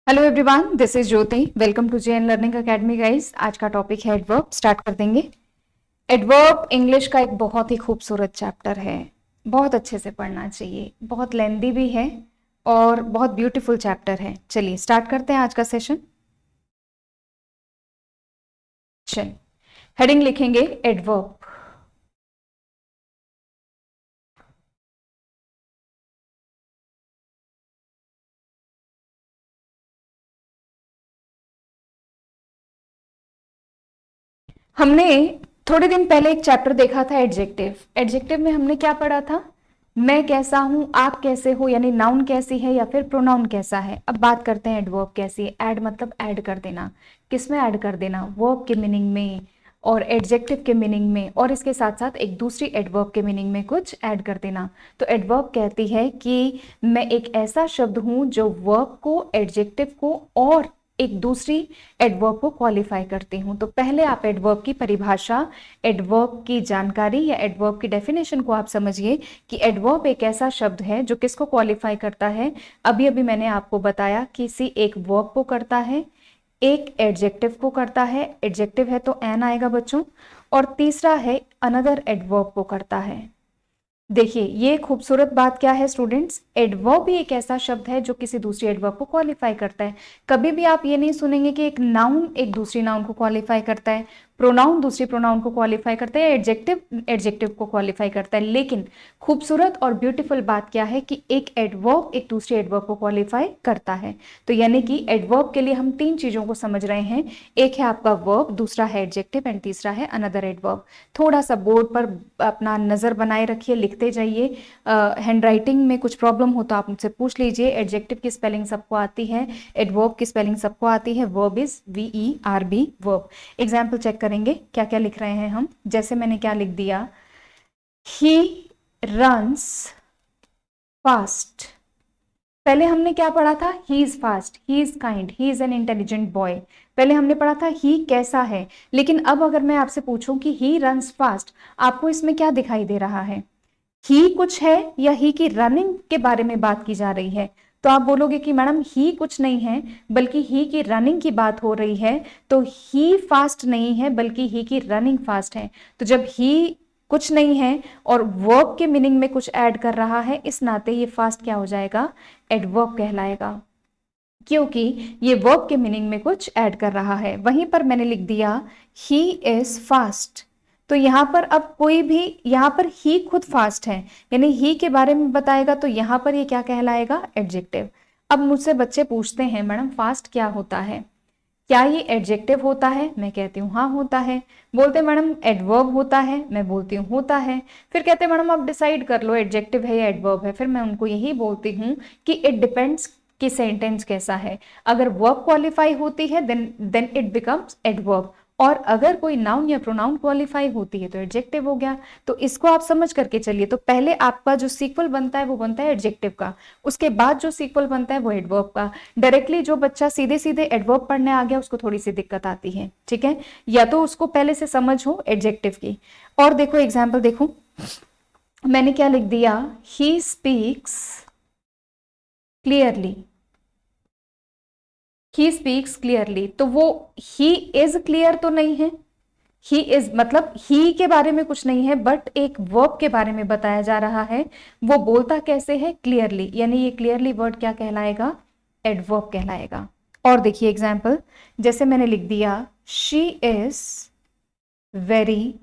Hello everyone, this is Jyoti. Welcome to JN learning academy guys. आज का topic है adverb. Start कर देंगे। एडवर्ब इंग्लिश का एक बहुत ही खूबसूरत चैप्टर है, बहुत अच्छे से पढ़ना चाहिए, बहुत लेंदी भी है और बहुत ब्यूटीफुल चैप्टर है। चलिए स्टार्ट करते हैं आज का सेशन। हेडिंग लिखेंगे एडवर्ब। हमने थोड़े दिन पहले एक चैप्टर देखा था एडजेक्टिव। एडजेक्टिव में हमने क्या पढ़ा था? मैं कैसा हूं, आप कैसे हो, यानी नाउन कैसी है या फिर प्रोनाउन कैसा है। अब बात करते हैं एडवर्ब कैसी है। ऐड मतलब ऐड कर देना। किस में ऐड कर देना? वर्ब के मीनिंग में और एडजेक्टिव के मीनिंग में, और इसके साथ साथ एक दूसरी एडवर्ब के मीनिंग में कुछ ऐड कर देना। तो एडवर्ब कहती है कि मैं एक ऐसा शब्द हूं जो वर्ब को, एडजेक्टिव को और एक दूसरी एडवर्ब को क्वालिफाई करती हूं। तो पहले आप एडवर्ब की परिभाषा, एडवर्ब की जानकारी या एडवर्ब की डेफिनेशन को आप समझिए कि एडवर्ब एक ऐसा शब्द है जो किसको क्वालिफाई करता है। अभी अभी मैंने आपको बताया किसी एक वर्ब को करता है, एक एडजेक्टिव को करता है, एडजेक्टिव है तो एन आएगा बच्चों, और तीसरा है अनदर एडवर्ब को करता है। देखिए ये खूबसूरत बात क्या है स्टूडेंट्स, एडवर्ब भी एक ऐसा शब्द है जो किसी दूसरी एडवर्ब को क्वालिफाई करता है। कभी भी आप ये नहीं सुनेंगे कि एक नाउन एक दूसरी नाउन को क्वालिफाई करता है, प्रोनाउन दूसरी प्रोनाउन को क्वालिफाई करता है, एडजेक्टिव एडजेक्टिव को क्वालिफाई करता है। लेकिन खूबसूरत और ब्यूटीफुल बात क्या है कि एक एडवर्ब एक दूसरी एडवर्ब को क्वालिफाई करता है। तो यानी कि एडवर्ब के लिए हम तीन चीजों को समझ रहे हैं। एक है आपका वर्ब, दूसरा है एडजेक्टिव एंड तीसरा है अनदर एडवर्ब। थोड़ा सा बोर्ड पर अपना नजर बनाए रखिए, लिखते जाइए। हैंड राइटिंग में कुछ प्रॉब्लम हो तो आप मुझसे पूछ लीजिए। एडजेक्टिव की स्पेलिंग सबको आती है, एडवर्ब की स्पेलिंग सबको आती है। Verb is VERB verb. Example check करेंगे क्या क्या लिख रहे हैं हम। जैसे मैंने क्या लिख दिया, ही रन्स फास्ट। पहले हमने क्या पढ़ा था? He is fast, he is kind, he is an intelligent boy. पहले हमने पढ़ा था ही कैसा है। लेकिन अब अगर मैं आपसे पूछूं कि ही रन्स फास्ट, आपको इसमें क्या दिखाई दे रहा है? ही कुछ है या ही की रनिंग के बारे में बात की जा रही है? तो आप बोलोगे कि मैडम ही कुछ नहीं है बल्कि ही की रनिंग की बात हो रही है। तो ही फास्ट नहीं है बल्कि ही की रनिंग फास्ट है। तो जब ही कुछ नहीं है और वर्ब के मीनिंग में कुछ ऐड कर रहा है, इस नाते ये फास्ट क्या हो जाएगा? एडवर्ब कहलाएगा, क्योंकि ये वर्ब के मीनिंग में कुछ ऐड कर रहा है। वहीं पर मैंने लिख दिया ही इज फास्ट। तो यहां पर अब कोई भी, यहां पर ही खुद फास्ट है यानी ही के बारे में बताएगा, तो यहां पर ये क्या कहलाएगा? एडजेक्टिव। अब मुझसे बच्चे पूछते हैं मैडम फास्ट क्या होता है, क्या ये एडजेक्टिव होता है? मैं कहती हूँ हाँ होता है। बोलते मैडम एडवर्ब होता है? मैं बोलती हूँ होता है। फिर कहते मैडम आप डिसाइड कर लो एडजेक्टिव है या एडवर्ब है। फिर मैं उनको यही बोलती हूँ कि इट डिपेंड्स कि सेंटेंस कैसा है। अगर वर्ब क्वालिफाई होती है देन इट बिकम्स एडवर्ब, और अगर कोई नाउन या प्रोनाउन क्वालिफाई होती है तो एडजेक्टिव हो गया। तो इसको आप समझ करके चलिए। तो पहले आपका जो सीक्वल बनता है वो बनता है एडजेक्टिव का, उसके बाद जो सीक्वल बनता है वो एडवर्ब का। डायरेक्टली जो बच्चा सीधे सीधे एडवर्ब पढ़ने आ गया उसको थोड़ी सी दिक्कत आती है, ठीक है? या तो उसको पहले से समझ हो एडजेक्टिव की। और देखो एग्जाम्पल देखो, मैंने क्या लिख दिया, he speaks clearly. He speaks clearly, तो वो ही इज क्लियर तो नहीं है। ही इज मतलब ही के बारे में कुछ नहीं है, बट एक वर्ब के बारे में बताया जा रहा है। वो बोलता कैसे है? क्लियरली, यानी ये क्लियरली वर्ड क्या कहलाएगा? एडवर्ब कहलाएगा। और देखिए एग्जाम्पल, जैसे मैंने लिख दिया she is very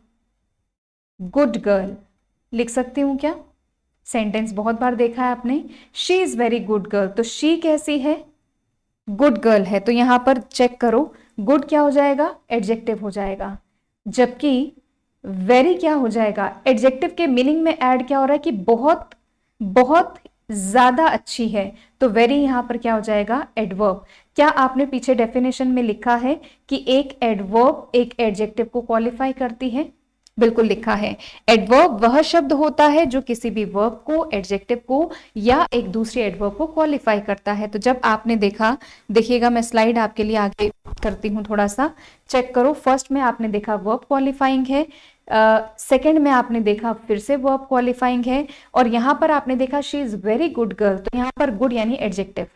good girl. लिख सकती हूं क्या? सेंटेंस बहुत बार देखा है आपने, she is very good girl. तो शी कैसी है? गुड गर्ल है। तो यहां पर चेक करो, गुड क्या हो जाएगा? एडजेक्टिव हो जाएगा। जबकि वेरी क्या हो जाएगा? एडजेक्टिव के मीनिंग में ऐड क्या हो रहा है कि बहुत बहुत ज्यादा अच्छी है। तो वेरी यहां पर क्या हो जाएगा? एडवर्ब। क्या आपने पीछे डेफिनेशन में लिखा है कि एक एडवर्ब एक एडजेक्टिव को क्वालिफाई करती है? बिल्कुल लिखा है। एडवर्ब वह शब्द होता है जो किसी भी वर्ब को, एडजेक्टिव को या एक दूसरे एडवर्ब को क्वालिफाई करता है। तो जब आपने देखा, देखिएगा मैं स्लाइड आपके लिए आगे करती हूं, थोड़ा सा चेक करो। फर्स्ट में आपने देखा वर्ब क्वालिफाइंग है, सेकंड में आपने देखा फिर से वर्ब क्वालिफाइंग है, और यहां पर आपने देखा she is very good girl. तो यहां पर गुड यानी एडजेक्टिव,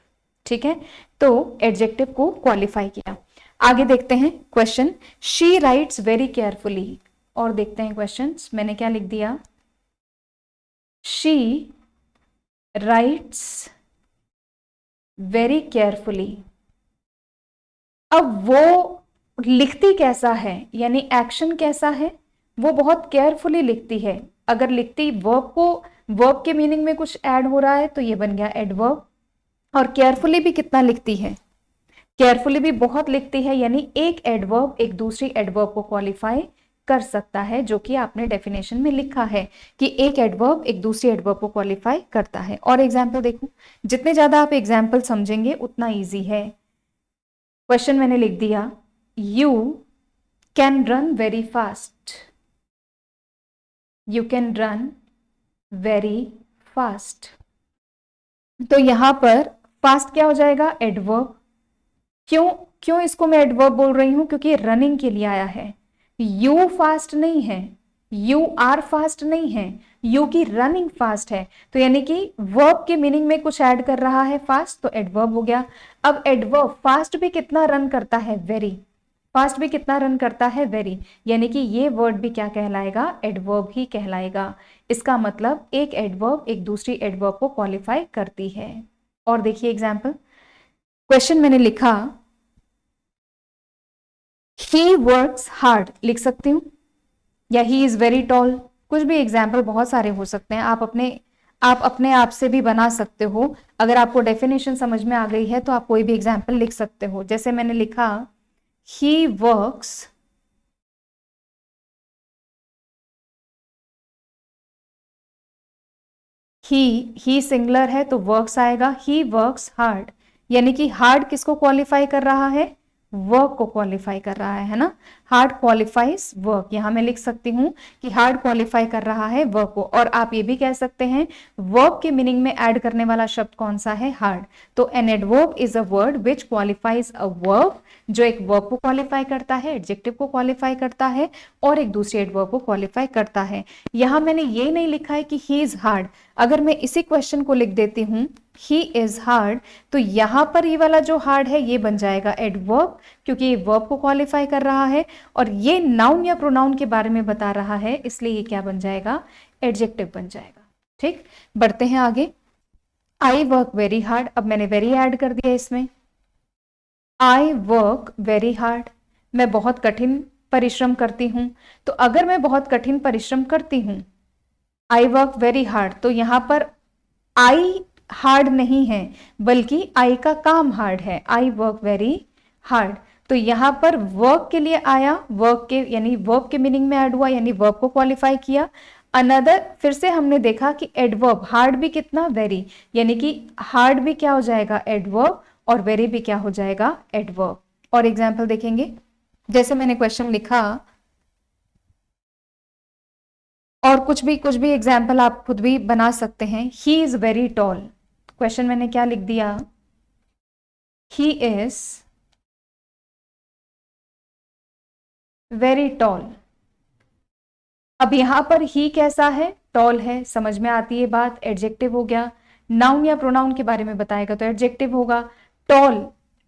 ठीक है, तो एडजेक्टिव को क्वालिफाई किया। आगे देखते हैं question, she writes very carefully. और देखते हैं क्वेश्चंस, मैंने क्या लिख दिया, शी राइट्स वेरी केयरफुली। अब वो लिखती कैसा है, यानी एक्शन कैसा है, वो बहुत केयरफुली लिखती है। अगर लिखती वर्ब को, वर्ब के मीनिंग में कुछ ऐड हो रहा है तो ये बन गया एडवर्ब। और केयरफुली भी कितना लिखती है, केयरफुली भी बहुत लिखती है, यानी एक एडवर्ब एक दूसरी एडवर्ब को क्वालिफाई कर सकता है, जो कि आपने डेफिनेशन में लिखा है कि एक एडवर्ब एक दूसरी एडवर्ब को क्वालिफाई करता है। और एग्जाम्पल देखो, जितने ज्यादा आप एग्जाम्पल समझेंगे उतना ईजी है। क्वेश्चन मैंने लिख दिया, you can run very fast, you can run very fast. तो यहां पर फास्ट क्या हो जाएगा, एडवर्ब। क्यों इसको मैं एडवर्ब बोल रही हूं, क्योंकि रनिंग के लिए आया है। यू फास्ट नहीं है, यू आर फास्ट नहीं है, यू की रनिंग फास्ट है, तो यानी कि वर्ब के मीनिंग में कुछ ऐड कर रहा है फास्ट, तो एडवर्ब हो गया। अब एडवर्ब फास्ट भी कितना रन करता है, वेरी। फास्ट भी कितना रन करता है, वेरी, यानी कि ये वर्ड भी क्या कहलाएगा, एडवर्ब ही कहलाएगा। इसका मतलब एक एडवर्ब एक दूसरी एडवर्ब को क्वालिफाई करती है। और देखिए एग्जाम्पल, क्वेश्चन मैंने लिखा, ही वर्क्स हार्ड, लिख सकती हूं, या ही इज वेरी टॉल, कुछ भी एग्जाम्पल बहुत सारे हो सकते हैं, आप अपने आप से भी बना सकते हो। अगर आपको डेफिनेशन समझ में आ गई है तो आप कोई भी एग्जाम्पल लिख सकते हो। जैसे मैंने लिखा, ही वर्क्स ही सिंगुलर है तो वर्क्स आएगा, ही वर्क्स हार्ड, यानी कि हार्ड किसको क्वालिफाई कर रहा है, वर्क को क्वालिफाई कर रहा है ना, हार्ड क्वालिफाइज वर्क। यहां मैं लिख सकती हूं कि हार्ड क्वालिफाई कर रहा है वर्क को। और आप ये भी कह सकते हैं वर्ब के मीनिंग में ऐड करने वाला शब्द कौन सा है, हार्ड। तो an adverb is a word which qualifies a verb, जो एक वर्ब को क्वालिफाई करता है, एडजेक्टिव को क्वालिफाई करता है और एक दूसरे एडवर्ब को क्वालिफाई करता है। यहां मैंने ये नहीं लिखा है कि ही इज हार्ड। अगर मैं इसी क्वेश्चन को लिख देती हूं, ही इज हार्ड, तो यहां पर ये वाला जो हार्ड है ये बन जाएगा एडवर्ब, क्योंकि ये वर्ब को क्वालिफाई कर रहा है और ये नाउन या प्रोनाउन के बारे में बता रहा है, इसलिए ये क्या बन जाएगा, एडजेक्टिव बन जाएगा। ठीक, बढ़ते हैं आगे। आई वर्क वेरी हार्ड, अब मैंने वेरी ऐड कर दिया इसमें। आई वर्क वेरी हार्ड, मैं बहुत कठिन परिश्रम करती हूं। तो अगर मैं बहुत कठिन परिश्रम करती हूं, आई वर्क वेरी हार्ड, तो यहां पर आई हार्ड नहीं है बल्कि आई का काम हार्ड है, आई वर्क वेरी हार्ड। तो यहां पर वर्क के लिए आया, वर्क के यानी वर्ब के मीनिंग में ऐड हुआ, यानी वर्ब को क्वालिफाई किया। अनदर, फिर से हमने देखा कि एडवर्ब हार्ड भी कितना, वेरी, यानी कि हार्ड भी क्या हो जाएगा, एडवर्ब, और वेरी भी क्या हो जाएगा, एडवर्ब। और एग्जाम्पल देखेंगे, जैसे मैंने क्वेश्चन लिखा, और कुछ भी एग्जाम्पल आप खुद भी बना सकते हैं। He is very tall, question मैंने क्या लिख दिया, ही इज वेरी टॉल। अब यहां पर ही कैसा है, टॉल है, समझ में आती है बात, एडजेक्टिव हो गया। नाउन या प्रोनाउन के बारे में बताएगा तो एडजेक्टिव होगा। टॉल,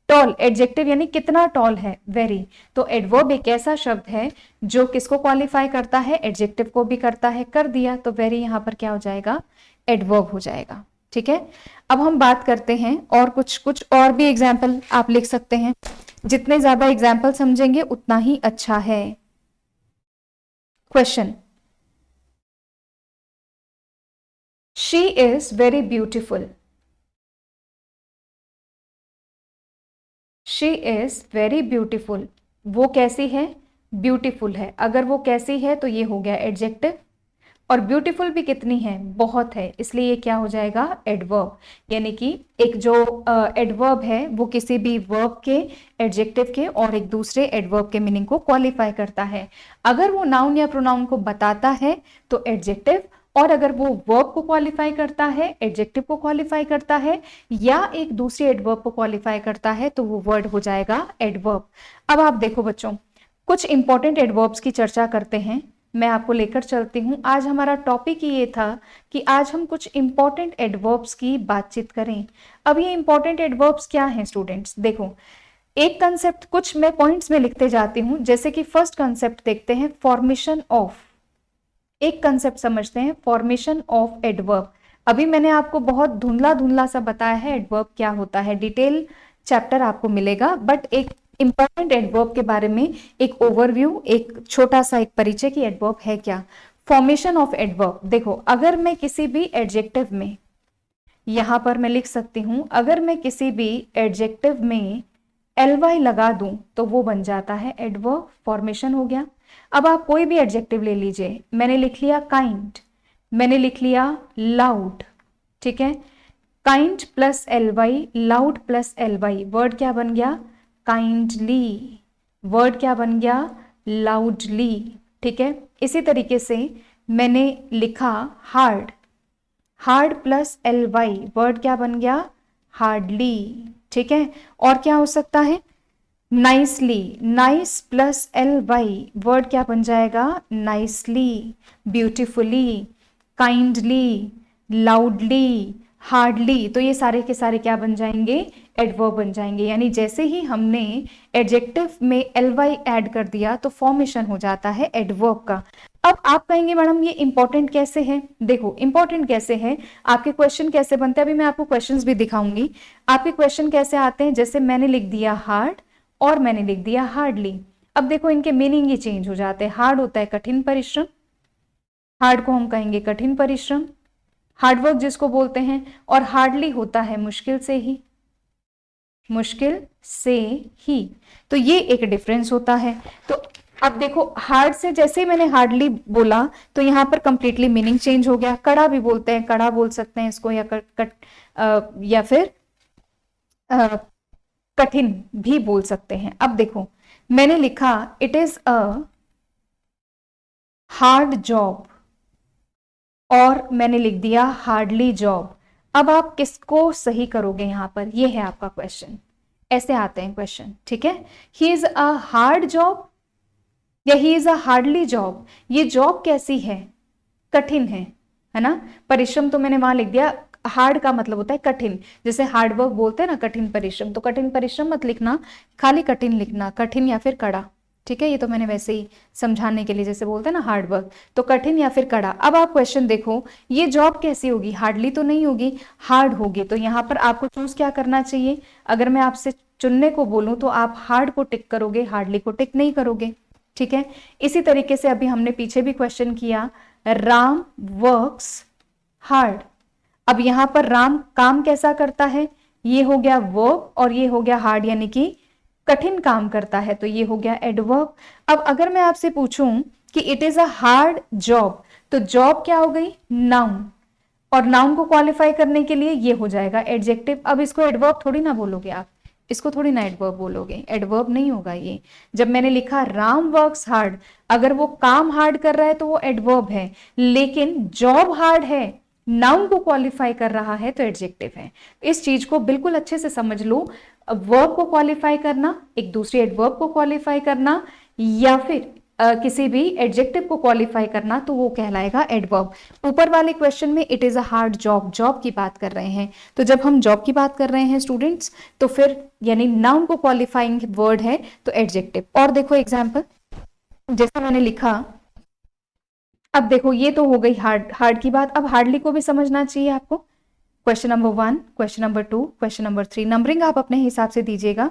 टॉल एडजेक्टिव, यानी कितना टॉल है, वेरी। तो एडवर्ब एक ऐसा शब्द है जो किसको क्वालिफाई करता है, एडजेक्टिव को भी करता है, कर दिया तो वेरी यहां पर क्या हो जाएगा, एडवर्ब हो जाएगा। ठीक है, अब हम बात करते हैं और कुछ और भी एग्जाम्पल आप लिख सकते हैं। जितने ज्यादा एग्जाम्पल समझेंगे उतना ही अच्छा है। Question, she is very beautiful, she is very beautiful, वो कैसी है, ब्यूटीफुल है। अगर वो कैसी है तो ये हो गया एडजेक्टिव, और ब्यूटीफुल भी कितनी है, बहुत है, इसलिए ये क्या हो जाएगा, एडवर्ब। यानी कि एक जो एडवर्ब है वो किसी भी वर्ब के, एडजेक्टिव के और एक दूसरे एडवर्ब के मीनिंग को क्वालिफाई करता है। अगर वो नाउन या प्रोनाउन को बताता है तो एडजेक्टिव, और अगर वो वर्ब को क्वालिफाई करता है, एडजेक्टिव को क्वालिफाई करता है, या एक दूसरे एडवर्ब को क्वालिफाई करता है तो वो वर्ड हो जाएगा एडवर्ब। अब आप देखो बच्चों, कुछ इंपॉर्टेंट एडवर्ब्स की चर्चा करते हैं। मैं आपको लेकर चलती हूँ। आज हमारा टॉपिक ये था कि आज हम कुछ इंपॉर्टेंट एडवर्ब्स की बातचीत करें। अब ये इंपॉर्टेंट एडवर्ब्स क्या हैं स्टूडेंट्स? देखो, एक कंसेप्ट कुछ मैं पॉइंट्स में लिखते जाती हूँ। जैसे कि फर्स्ट कंसेप्ट देखते हैं, फॉर्मेशन ऑफ। एक कंसेप्ट समझते हैं, फॉर्मेशन ऑफ एडवर्ब। अभी मैंने आपको बहुत धुंधला धुंधला सा बताया है एडवर्ब क्या होता है, डिटेल चैप्टर आपको मिलेगा, बट एक इंपॉर्टेंट एडवर्ब के बारे में एक ओवरव्यू, एक छोटा सा एक परिचय की एडवर्ब है क्या। फॉर्मेशन ऑफ एडवर्ब, देखो अगर मैं किसी भी एडजेक्टिव में, यहां पर मैं लिख सकती हूं, अगर मैं किसी भी एडजेक्टिव में ly लगा दूं तो वो बन जाता है एडवर्ब, फॉर्मेशन हो गया। अब आप कोई भी एडजेक्टिव ले लीजिए, मैंने लिख लिया काइंड, मैंने लिख लिया लाउड, ठीक है, kind plus ly, loud plus ly, word क्या बन गया? काइंडली। वर्ड क्या बन गया? लाउडली। ठीक है, इसी तरीके से मैंने लिखा hard, hard plus ly, word क्या बन गया? हार्डली। ठीक है, और क्या हो सकता है? Nicely, nice plus ly, word क्या बन जाएगा? Nicely. Beautifully, kindly, loudly, hardly, तो ये सारे के सारे क्या बन जाएंगे? एडवर्ब बन जाएंगे। यानी जैसे ही हमने एडजेक्टिव में ly ऐड कर दिया तो फॉर्मेशन हो जाता है एडवर्ब का। अब आप कहेंगे मैडम ये इंपॉर्टेंट कैसे है? देखो इंपॉर्टेंट कैसे है, आपके क्वेश्चन कैसे बनते हैं, अभी मैं आपको क्वेश्चंस भी दिखाऊंगी। आपके क्वेश्चन कैसे आते हैं, जैसे मैंने लिख दिया हार्ड और मैंने लिख दिया हार्डली। अब देखो इनके मीनिंग ही चेंज हो जाते हैं। हार्ड होता है कठिन परिश्रम, हार्ड को हम कहेंगे कठिन परिश्रम, हार्डवर्क जिसको बोलते हैं, और हार्डली होता है मुश्किल से ही, मुश्किल से ही। तो ये एक डिफरेंस होता है। तो अब देखो हार्ड से जैसे ही मैंने हार्डली बोला तो यहां पर कंप्लीटली मीनिंग चेंज हो गया। कड़ा भी बोलते हैं, कड़ा बोल सकते हैं इसको, या या फिर कठिन भी बोल सकते हैं। अब देखो मैंने लिखा it is a hard job और मैंने लिख दिया हार्डली जॉब। अब आप किसको सही करोगे? यहां पर ये है आपका क्वेश्चन, ऐसे आते हैं क्वेश्चन। ठीक है, he is a hard job या he is a hardly job. ये जॉब कैसी है? कठिन है ना। परिश्रम तो मैंने वहां लिख दिया, हार्ड का मतलब होता है कठिन, जैसे हार्ड वर्क बोलते हैं ना, कठिन परिश्रम, तो कठिन परिश्रम मत लिखना, खाली कठिन लिखना, कठिन या फिर कड़ा। ठीक है, ये तो मैंने वैसे ही समझाने के लिए, जैसे बोलते हैं ना हार्ड वर्क, तो कठिन या फिर कड़ा। अब आप क्वेश्चन देखो, ये जॉब कैसी होगी? हार्डली तो नहीं होगी, हार्ड होगी। तो यहाँ पर आपको चूज क्या करना चाहिए? अगर मैं आपसे चुनने को बोलूं तो आप हार्ड को टिक करोगे, हार्डली को टिक नहीं करोगे। ठीक है, इसी तरीके से अभी हमने पीछे भी क्वेश्चन किया, राम वर्क्स हार्ड। अब यहां पर राम काम कैसा करता है? ये हो गया वर्ब और ये हो गया हार्ड, यानी कि कठिन काम करता है, तो ये हो गया एडवर्ब। अब अगर मैं आपसे पूछूं कि it is a hard job, तो जॉब क्या हो गई? नाउन, और नाउन को क्वालिफाई करने के लिए ये हो जाएगा एडजेक्टिव। अब इसको एडवर्ब थोड़ी ना बोलोगे आप, इसको थोड़ी ना एडवर्ब बोलोगे, एडवर्ब नहीं होगा ये। जब मैंने लिखा राम वर्क्स हार्ड, अगर वो काम हार्ड कर रहा है तो वो एडवर्ब है, लेकिन जॉब हार्ड है, नाउन को क्वालिफाई कर रहा है, तो एडजेक्टिव है। इस चीज को बिल्कुल अच्छे से समझ लो। वर्ब को क्वालिफाई करना, एक दूसरे एडवर्ब को क्वालिफाई करना, या फिर किसी भी एडजेक्टिव को क्वालिफाई करना, तो वो कहलाएगा एडवर्ब। ऊपर वाले क्वेश्चन में it is a hard job, job की बात कर रहे हैं, तो जब हम जॉब की बात कर रहे हैं स्टूडेंट्स, तो फिर यानी नाउन को क्वालिफाइंग वर्ड है तो एडजेक्टिव। और देखो एग्जाम्पल, जैसा मैंने लिखा, अब देखो ये तो हो गई हार्ड, हार्ड की बात। अब हार्डली को भी समझना चाहिए आपको। Question number 1, question number 2, question number 3, numbering आप अपने हिसाब से दीजिएगा।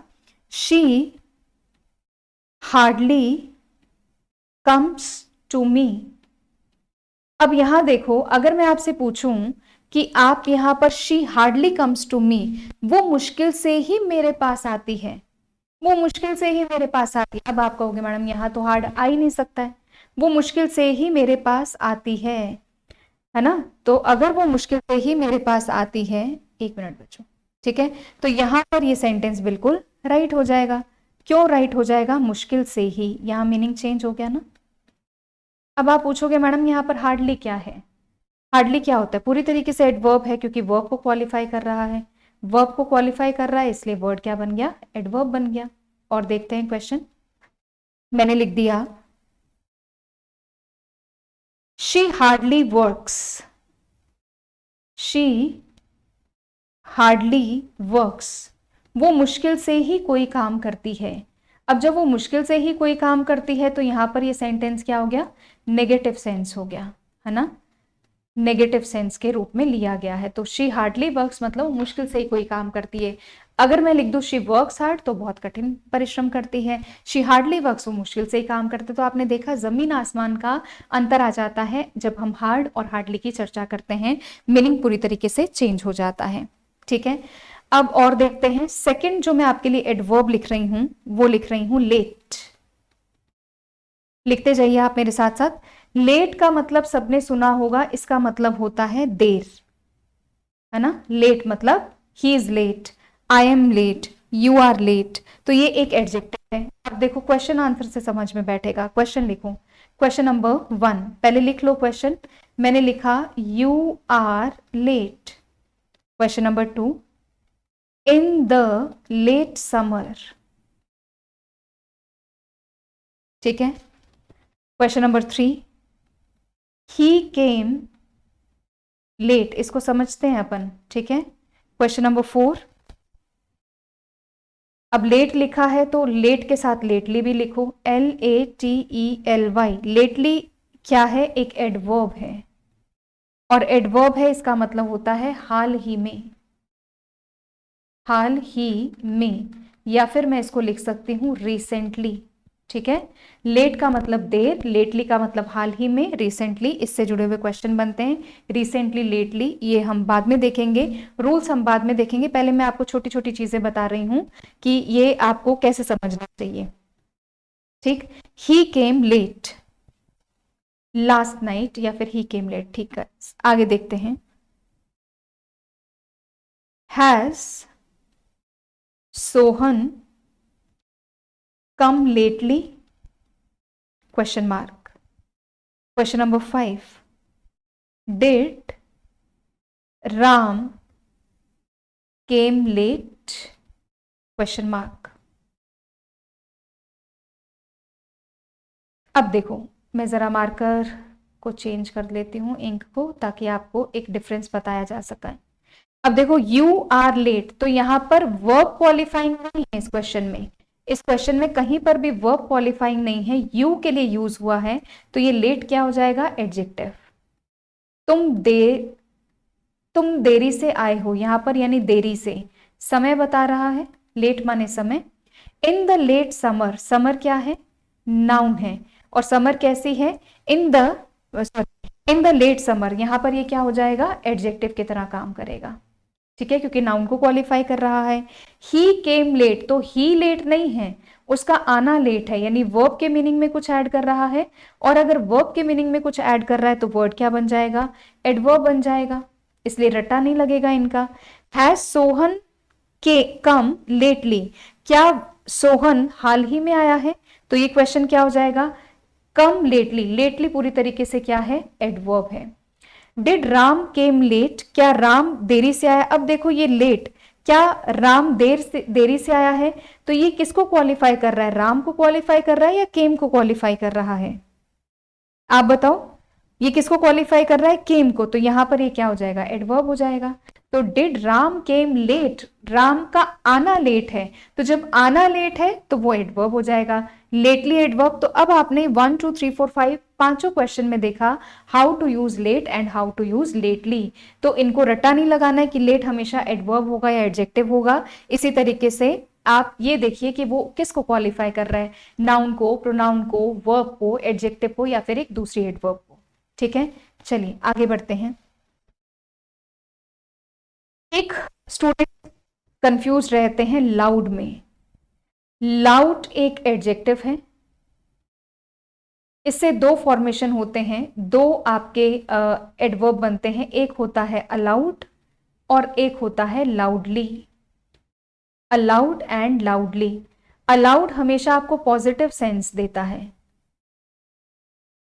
She hardly comes to me. अब यहां देखो, अगर मैं आपसे पूछूं कि आप यहां पर she hardly comes to me, वो मुश्किल से ही मेरे पास आती है, वो मुश्किल से ही मेरे पास आती है। अब आप कहोगे मैडम यहां तो हार्ड आ ही नहीं सकता है, वो मुश्किल से ही मेरे पास आती है ना। तो अगर वो मुश्किल से ही मेरे पास आती है, एक मिनट बच्चों, ठीक है, तो यहां पर ये सेंटेंस बिल्कुल राइट हो जाएगा। क्यों राइट हो जाएगा? मुश्किल से ही, यहां मीनिंग चेंज हो गया ना। अब आप पूछोगे मैडम यहाँ पर हार्डली क्या है? हार्डली क्या होता है? पूरी तरीके से एडवर्ब है, क्योंकि वर्ब को क्वालिफाई कर रहा है, वर्ब को क्वालिफाई कर रहा है, इसलिए वर्ड क्या बन गया? एडवर्ब बन गया। और देखते हैं क्वेश्चन, मैंने लिख दिया she hardly works, she hardly works, वो मुश्किल से ही कोई काम करती है। अब जब वो मुश्किल से ही कोई काम करती है तो यहां पर ये सेंटेंस क्या हो गया, नेगेटिव सेंस हो गया, है ना, नेगेटिव सेंस के रूप में लिया गया है। तो शी हार्डली वर्क्स मतलब वो मुश्किल से ही कोई काम करती है। अगर मैं लिख दूं शी वर्क्स हार्ड तो बहुत कठिन परिश्रम करती है, शी हार्डली वर्क्स वो मुश्किल से ही काम करते। तो आपने देखा जमीन आसमान का अंतर आ जाता है जब हम हार्ड और हार्डली की चर्चा करते हैं, मीनिंग पूरी तरीके से चेंज हो जाता है। ठीक है, अब और देखते हैं। सेकंड जो मैं आपके लिए एडवर्ब लिख रही हूं वो लिख रही हूं लेट। लिखते जाइए आप मेरे साथ साथ। लेट का मतलब सबने सुना होगा, इसका मतलब होता है देर, है ना। लेट मतलब he is late, I am late, you are late. तो ये एक एडजेक्टिव है। अब देखो क्वेश्चन आंसर से समझ में बैठेगा। क्वेश्चन लिखो, क्वेश्चन नंबर 1 पहले लिख लो क्वेश्चन। मैंने लिखा you are late. Question number 2, in the late summer. ठीक है, question number 3, he came late, इसको समझते हैं अपन। ठीक है, क्वेश्चन नंबर 4, अब लेट लिखा है तो लेट के साथ लेटली भी लिखो, LATELY। लेटली क्या है, एक एडवर्ब है, और एडवर्ब है इसका मतलब होता है हाल ही में, हाल ही में, या फिर मैं इसको लिख सकती हूं रिसेंटली। ठीक है, लेट का मतलब देर, लेटली का मतलब हाल ही में, रिसेंटली इससे जुड़े हुए क्वेश्चन बनते हैं। रिसेंटली, लेटली ये हम बाद में देखेंगे, रूल्स हम बाद में देखेंगे। पहले मैं आपको छोटी छोटी चीजें बता रही हूं कि ये आपको कैसे समझना चाहिए। ठीक, ही केम लेट लास्ट नाइट, या फिर ही केम लेट। ठीक है, आगे देखते हैं। Has Sohan come lately, question mark. Question number 5, did Ram came late, question mark. अब देखो मैं जरा मार्कर को चेंज कर लेती हूं, इंक को, ताकि आपको एक डिफरेंस बताया जा सके। अब देखो यू आर लेट, तो यहां पर वर्ब क्वालिफाइंग नहीं है इस क्वेश्चन में। इस क्वेश्चन में कहीं पर भी वर्ब क्वालिफाइंग नहीं है, यू के लिए यूज हुआ है। तो ये लेट क्या हो जाएगा, एडजेक्टिव। तुम दे तुम देरी से आए हो, यहां पर यानी देरी से, समय बता रहा है, लेट माने समय। In the late summer, summer क्या है, नाउन है, और समर कैसी है, in the in the late summer, यहां पर ये क्या हो जाएगा, एडजेक्टिव की तरह काम करेगा। ठीक है, क्योंकि नाउन को क्वालिफाई कर रहा है। ही केम लेट, तो ही लेट नहीं है, उसका आना लेट है, यानी वर्ब के मीनिंग में कुछ ऐड कर रहा है। और अगर वर्ब के मीनिंग में कुछ ऐड कर रहा है तो वर्ड क्या बन जाएगा, एडवर्ब बन जाएगा, इसलिए रट्टा नहीं लगेगा इनका। हैज सोहन के कम लेटली, क्या सोहन हाल ही में आया है, तो ये क्वेश्चन क्या हो जाएगा, कम लेटली। लेटली पूरी तरीके से क्या है, एडवर्ब है। डिड राम केम लेट, क्या राम देरी से आया। अब देखो ये लेट, क्या राम देरी से आया है, तो ये किसको क्वालिफाई कर रहा है, राम को क्वालिफाई कर रहा है या केम को क्वालिफाई कर रहा है, आप बताओ। ये किसको क्वालिफाई कर रहा है, केम को, तो यहां पर ये क्या हो जाएगा, एडवर्ब हो जाएगा। तो did Ram came late, Ram का आना लेट है, तो जब आना लेट है तो वो एडवर्ब हो जाएगा, लेटली एडवर्ब। तो अब आपने 1 2 3 4 5 पांचों क्वेश्चन में देखा how to use late and how to use lately. तो इनको रट्टा नहीं लगाना है कि लेट हमेशा एडवर्ब होगा या एडजेक्टिव होगा। इसी तरीके से आप ये देखिए कि वो किसको क्वालिफाई कर रहा है, नाउन को, प्रोनाउन को, वर्ब को, एडजेक्टिव को, या फिर एक दूसरी एडवर्ब को। ठीक है, चलिए आगे बढ़ते हैं। एक स्टूडेंट कंफ्यूज रहते हैं लाउड में। लाउड एक एडजेक्टिव है, इससे दो फॉर्मेशन होते हैं, दो आपके एडवर्ब बनते हैं, एक होता है अलाउड और एक होता है loudly. Allowed and loudly. Allowed हमेशा आपको पॉजिटिव सेंस देता है,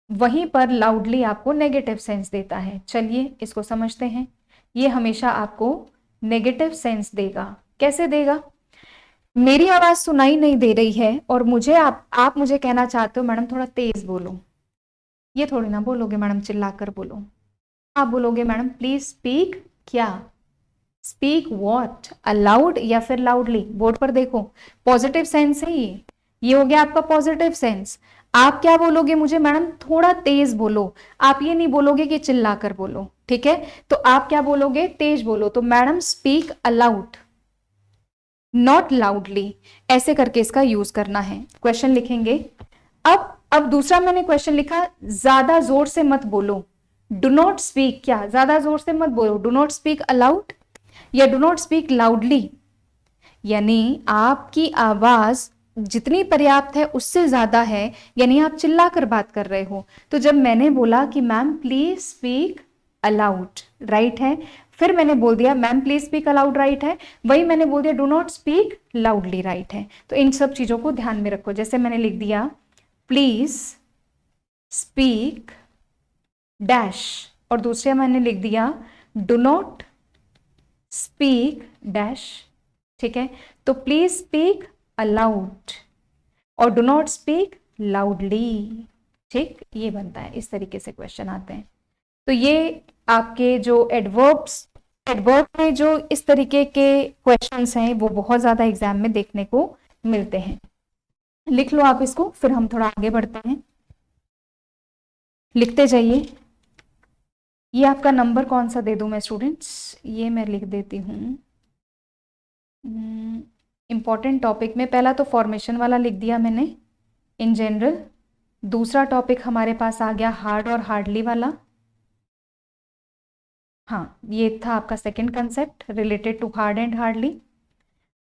वहीं पर लाउडली आपको नेगेटिव सेंस देता है। चलिए इसको समझते हैं। ये हमेशा आपको नेगेटिव सेंस देगा। कैसे देगा, मेरी आवाज सुनाई नहीं दे रही है और मुझे आप मुझे कहना चाहते हो मैडम थोड़ा तेज बोलो, ये थोड़ी ना बोलोगे मैडम चिल्लाकर बोलो, आप बोलोगे मैडम प्लीज स्पीक क्या, स्पीक वॉट, अलाउड या फिर लाउडली। बोर्ड पर देखो, पॉजिटिव सेंस है ये हो गया आपका पॉजिटिव सेंस। आप क्या बोलोगे मुझे, मैडम थोड़ा तेज बोलो, आप ये नहीं बोलोगे कि चिल्लाकर बोलो, ठीक है। तो आप क्या बोलोगे, तेज बोलो। तो madam speak allowed, not loudly, ऐसे करके इसका यूज करना है। क्वेश्चन लिखेंगे। अब दूसरा मैंने क्वेश्चन लिखा, ज्यादा जोर से मत बोलो, डू नॉट स्पीक क्या, ज्यादा जोर से मत बोलो, डू नॉट स्पीक अलाउड या डू नॉट स्पीक लाउडली। यानी आपकी आवाज जितनी पर्याप्त है उससे ज्यादा है, यानी आप चिल्लाकर बात कर रहे हो। तो जब मैंने बोला कि ma'am please speak allowed, right है, फिर मैंने बोल दिया ma'am please speak allowed, right है, वही मैंने बोल दिया do not speak loudly, right है। तो इन सब चीजों को ध्यान में रखो। जैसे मैंने लिख दिया प्लीज स्पीक डैश, और दूसरे मैंने लिख दिया डू नॉट स्पीक डैश, ठीक है। तो प्लीज स्पीक अलाउड और डू नॉट स्पीक लाउडली, ठीक, ये बनता है। इस तरीके से क्वेश्चन आते हैं। तो ये आपके जो एडवर्ब में जो इस तरीके के क्वेश्चंस हैं वो बहुत ज्यादा एग्जाम में देखने को मिलते हैं। लिख लो आप इसको, फिर हम थोड़ा आगे बढ़ते हैं। लिखते जाइए। ये आपका नंबर कौन सा दे दूं मैं स्टूडेंट्स, ये मैं लिख देती हूँ। इंपॉर्टेंट टॉपिक में पहला तो फॉर्मेशन वाला लिख दिया मैंने, इन जनरल। दूसरा टॉपिक हमारे पास आ गया हार्ड और हार्डली वाला, हाँ ये था आपका second concept related to hard and hardly.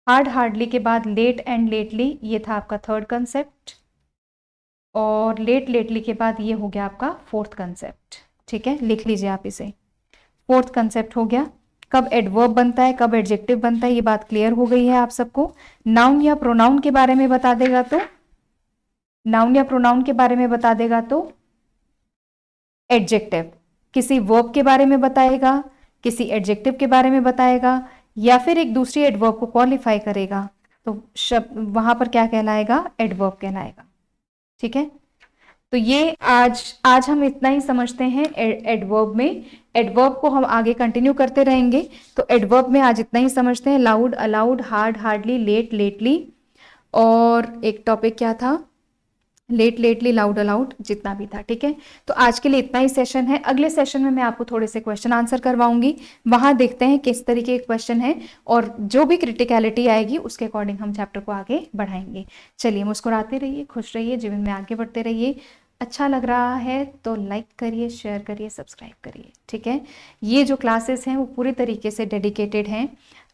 Hard hardly के बाद लेट एंड लेटली, ये था आपका थर्ड कंसेप्ट। और लेट लेटली के बाद ये हो गया आपका फोर्थ कंसेप्ट, ठीक है, लिख लीजिए आप इसे। फोर्थ कंसेप्ट हो गया कब एडवर्ब बनता है, कब एडजेक्टिव बनता है, ये बात क्लियर हो गई है आप सबको। नाउन या प्रोनाउन के बारे में बता देगा तो, नाउन या प्रोनाउन के बारे में बता देगा तो एडजेक्टिव, किसी वर्ब के बारे में बताएगा, किसी एडजेक्टिव के बारे में बताएगा, या फिर एक दूसरी एडवर्ब को क्वालिफाई करेगा, तो शब्द वहां पर क्या कहलाएगा, एडवर्ब कहलाएगा, ठीक है। तो ये आज हम इतना ही समझते हैं एडवर्ब में। एडवर्ब को हम आगे कंटिन्यू करते रहेंगे। तो एडवर्ब में आज इतना ही समझते हैं, loud, aloud, hard, hardly, late, lately, और एक टॉपिक क्या था, लेट, लेटली, लाउड, अलाउड, जितना भी था, ठीक है। तो आज के लिए इतना ही सेशन है। अगले सेशन में मैं आपको थोड़े से क्वेश्चन आंसर करवाऊंगी, वहां देखते हैं किस तरीके के क्वेश्चन है, और जो भी क्रिटिकलिटी आएगी उसके अकॉर्डिंग हम चैप्टर को आगे बढ़ाएंगे। चलिए, मुस्कुराते रहिए, खुश रहिए, जीवन में आगे बढ़ते रहिए। अच्छा लग रहा है तो लाइक करिए, शेयर करिए, सब्सक्राइब करिए, ठीक है। ये जो क्लासेस हैं वो पूरी तरीके से डेडिकेटेड हैं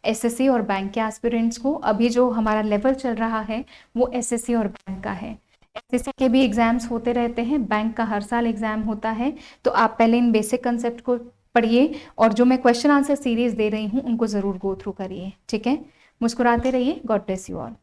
एसएससी और बैंक के एस्पिरेंट्स को। अभी जो हमारा लेवल चल रहा है वो एसएससी और बैंक का है। एसएससी के भी एग्जाम्स होते रहते हैं, बैंक का हर साल एग्जाम होता है। तो आप पहले इन बेसिक कंसेप्ट को पढ़िए, और जो मैं क्वेश्चन आंसर सीरीज दे रही हूँ उनको जरूर गो थ्रू करिए, ठीक है। मुस्कुराते रहिए। God bless you all.